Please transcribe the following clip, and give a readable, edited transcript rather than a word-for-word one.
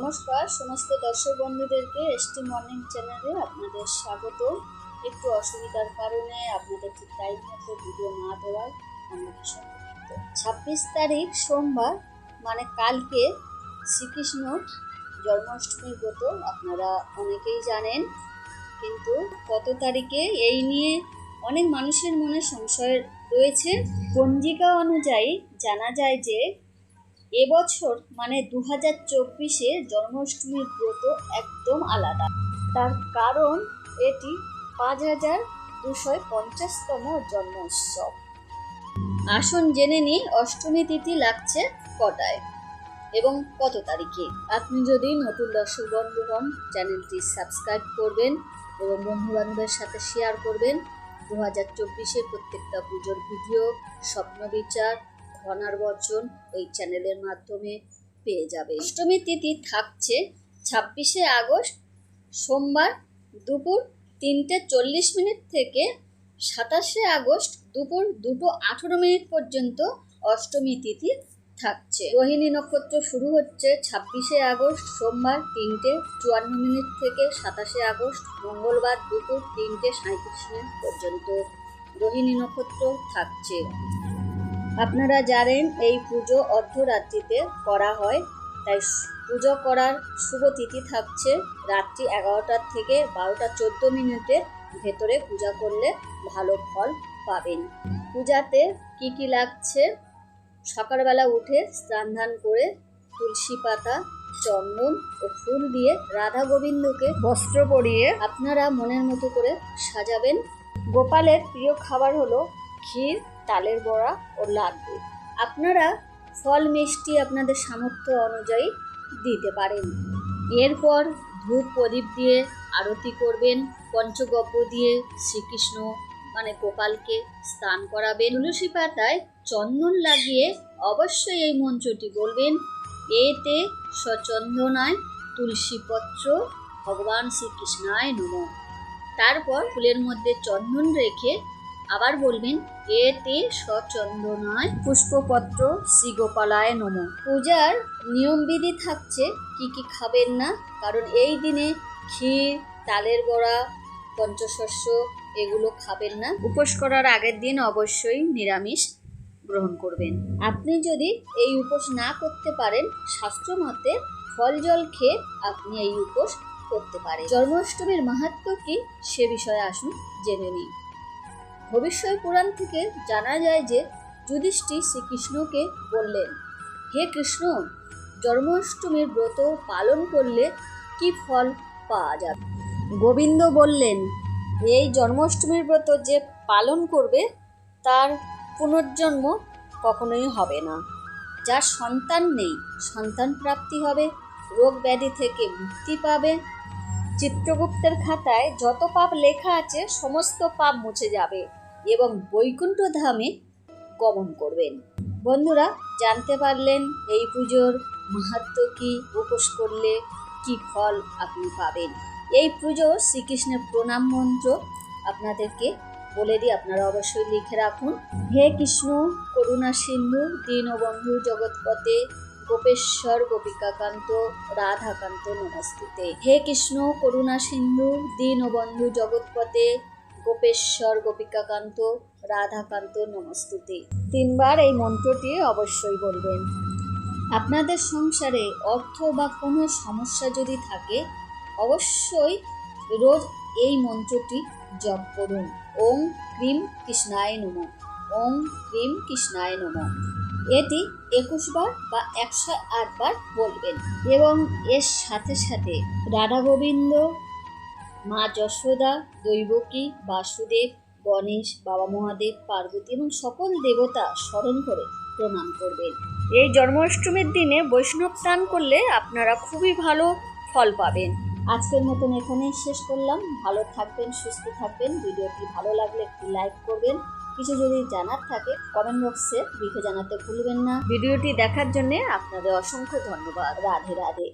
নমস্কার সমস্ত দর্শক বন্ধুদেরকে এসটি মর্নিং চ্যানেলে আপনাদের স্বাগত। একটু অসুবিধার কারণে আপনাদের ঠিক টাইম মতো ভিডিও না দেওয়ার আমি ভীষণ দুঃখিত। 26 তারিখ সোমবার মানে কালকে শ্রীকৃষ্ণ জন্মাষ্টমীর ব্রত আপনারা অনেকেই জানেন, কিন্তু কত তারিখে এই নিয়ে অনেক মানুষের মনে সংশয় রয়েছে। পঞ্জিকা অনুযায়ী জানা যায় যে এবছর মানে 2024-এ জন্মাষ্টমীর ব্রত একদম আলাদা। তার কারণ এটি 5250তম জন্মোৎসব। আসুন জেনে নিই অষ্টমী তিথি লাগছে কটায় এবং কত তারিখে। আপনি যদি নতুন দর্শক বন্ধু হন চ্যানেলটি সাবস্ক্রাইব করবেন এবং বন্ধু বান্ধবের সাথে শেয়ার করবেন। 2024-এ প্রত্যেকটা পুজোর ভিডিও, স্বপ্ন বিচার, ঘনার বচন এই চ্যানেলের মাধ্যমে পেয়ে যাবে। অষ্টমী তিথি থাকছে 26শে আগস্ট সোমবার দুপুর 3:40 থেকে 27শে আগস্ট দুপুর 2:18 পর্যন্ত অষ্টমী তিথি থাকছে। রোহিণী নক্ষত্র শুরু হচ্ছে 26শে আগস্ট সোমবার 3:54 থেকে 27শে আগস্ট মঙ্গলবার দুপুর 3:37 পর্যন্ত রোহিণী নক্ষত্র থাকছে। আপনারা জানেন এই পুজো অর্ধরাত্রিতে করা হয়, তাই পুজো করার শুভ তিথি থাকছে রাত্রি 11টা থেকে 12:14 ভেতরে পূজা করলে ভালো ফল পাবেন। পূজাতে কি কি লাগছে? সকালবেলা উঠে স্নান ধান করে তুলসী পাতা, চন্দন ও ফুল দিয়ে রাধা গোবিন্দকে বস্ত্র পরিয়ে আপনারা মনের মতো করে সাজাবেন। গোপালের প্রিয় খাবার হলো ক্ষীর, তালের বড়া ও লাড্ডু। আপনারা ফল মিষ্টি আপনাদের সামর্থ্য অনুযায়ী দিতে পারেন। এরপর ধূপ প্রদীপ দিয়ে আরতি করবেন। পঞ্চগব্য দিয়ে শ্রীকৃষ্ণ মানে গোপালকে স্নান করাবেন। তুলসী পাতায় চন্দন লাগিয়ে অবশ্যই এই মন্ত্রটি বলবেন, এতে সচন্দনায় তুলসীপত্র ভগবান শ্রীকৃষ্ণায় নমঃ। তারপর ফুলের মধ্যে চন্দন রেখে আবার বলবেন, এতে সচন্দনায় পুষ্পপত্র শ্রী গোপালায় নমঃ। পূজার নিয়মবিধি থাকছে কি কি খাবেন না, কারণ এই দিনে ক্ষীর, তালের বড়া, পঞ্চশস্য এগুলো খাবেন না। উপোস করার আগের দিন অবশ্যই নিরামিষ গ্রহণ করবেন। আপনি যদি এই উপোস না করতে পারেন, শাস্ত্র মতে ফল জল খেয়ে আপনি এই উপোস করতে পারেন। জন্মাষ্টমীর মাহাত্ম্য কি সে বিষয়ে আসুন জেনে নিই। ভবিষ্যৎ পুরাণ থেকে জানা যায় যে যুধিষ্ঠির শ্রীকৃষ্ণকে বললেন, হে কৃষ্ণ, জন্মাষ্টমীর ব্রত পালন করলে কি ফল পাওয়া যাবে? গোবিন্দ বললেন, এই জন্মাষ্টমীর ব্রত যে পালন করবে তার পুনর্জন্ম কখনোই হবে না। যার সন্তান নেই সন্তান প্রাপ্তি হবে, রোগ ব্যাধি থেকে মুক্তি পাবে, চিত্রগুপ্তের খাতায় যত পাপ লেখা আছে সমস্ত পাপ মুছে যাবে এবং বৈকুণ্ঠ ধামে গমন করবেন। বন্ধুরা, জানতে পারলেন এই পুজোর মাহাত্ম্য কি, উপোস করলে কি ফল আপনি পাবেন। এই পুজো শ্রীকৃষ্ণের প্রণাম মন্ত্র আপনাদেরকে বলে দিই, আপনারা অবশ্যই লিখে রাখুন। হে কৃষ্ণ করুণা সিন্ধু দীনবন্ধু জগৎপতে গোপেশ্বর গোপিকাকান্ত রাধাকান্ত নমস্তুতে। হে কৃষ্ণ করুণা সিন্ধু দীনবন্ধু জগৎপতে গোপেশ্বর গোপিকাকান্ত রাধাকান্ত নমস্তুতে। 3 বার এই মন্ত্রটি অবশ্যই বলবেন। আপনাদের সংসারে অর্থ বা কোনো সমস্যা যদি থাকে অবশ্যই রোজ এই মন্ত্রটি জপ করুন। ওম ক্রিম কৃষ্ণায় নমঃ, ওম ক্রিম কৃষ্ণায় নমঃ। এটি 21 বার বা 108 বার বলবেন এবং এর সাথে সাথে রাধা গোবিন্দ, মা যশোদা, দৈবকী, বাসুদেব, গণেশ, বাবা মহাদেব, পার্বতী এবং সকল দেবতা স্মরণ করে প্রণাম করবেন। এই জন্মাষ্টমীর দিনে বৈষ্ণব দান করলে আপনারা খুবই ভালো ফল পাবেন। আজকের মতন এখানেই শেষ করলাম। ভালো থাকবেন, সুস্থ থাকবেন। ভিডিওটি ভালো লাগলে একটি লাইক করবেন। কিছু যদি জানার থাকে কমেন্ট বক্সে লিখে জানাতে ভুলবেন না। ভিডিওটি দেখার জন্য আপনাদের অসংখ্য ধন্যবাদ। রাধে রাধে।